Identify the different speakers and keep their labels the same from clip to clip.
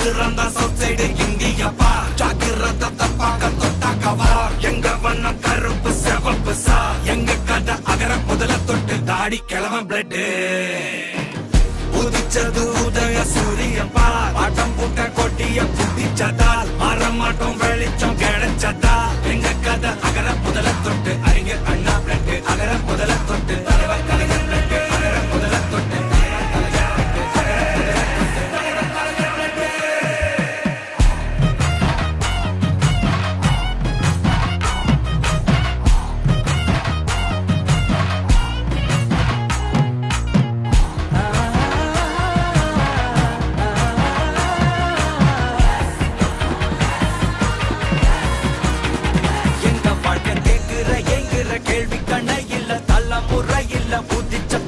Speaker 1: ரவுடிரந்தா south side இந்தியப்பா ஜாக்கிரத தப்பாக தொட்டாக்கவா எங்க வண்ணம் கருப்பு செவப்பு சா எங்க கதை அகர முதல தொட்டு தாடி கிளம்ப பிளட் உதிச்சது உதய சூரியப்பா பாட்டம் பூட்ட கொட்டிய புதிச்சதால் மாறமாட்டோம் வெளிச்சம் கிடைச்சதா எங்க கதை அகர முதல தொட்டு அறிஞர் அண்ணா பிளட் அகர முதல தொட்டு தலைவர் கலைஞர் பிளட் அகர முதல தொட்டு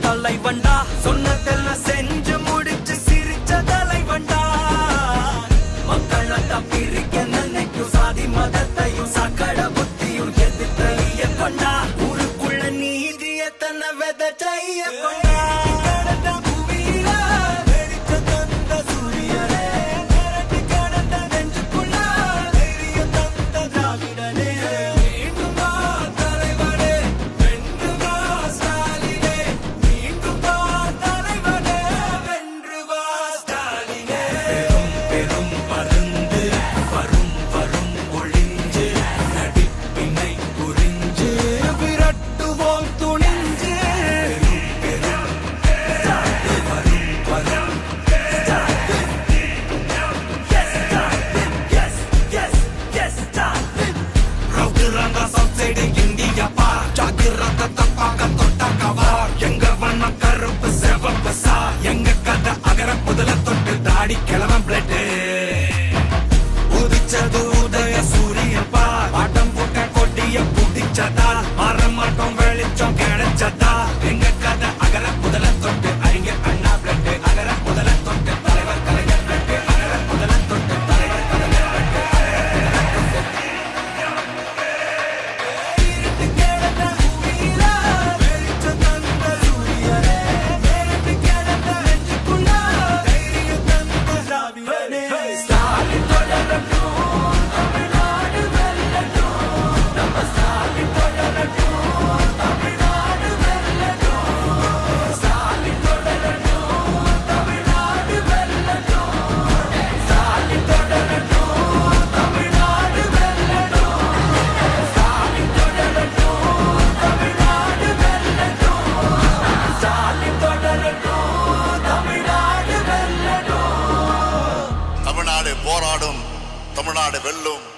Speaker 1: தலைவண்டா சொன்னதெல்லாம் செஞ்சு முடிச்சு சிரிச்ச தலைவண்டா மக்கள் பிரிக்க நினைக்கும் சாதி மதத்தையும் சக்கட புத்தியும் எதிர்த்தைய கொண்டா ஊருக்குள்ள நீதிய தன்னை விதைச்சைய கொண்டா கிளவன் பிளட் உதிச்சது உதய சூரியப்பா பாட்டம் போட்ட கொட்டிய புதிச்சதா மாறமாட்டோம் வெளிச்சம் கிடைச்சதா எங்க கதை அகர முதல தொட்டு அறிஞர் அண்ணா பிளட் அகர முதல தொட்டு தலைவர் கலைஞர் பிளட் அகர முதல தொட்டு தலைவர் கலைஞர்
Speaker 2: தமிழ்நாடு போராடும், தமிழ்நாடு வெல்லும்.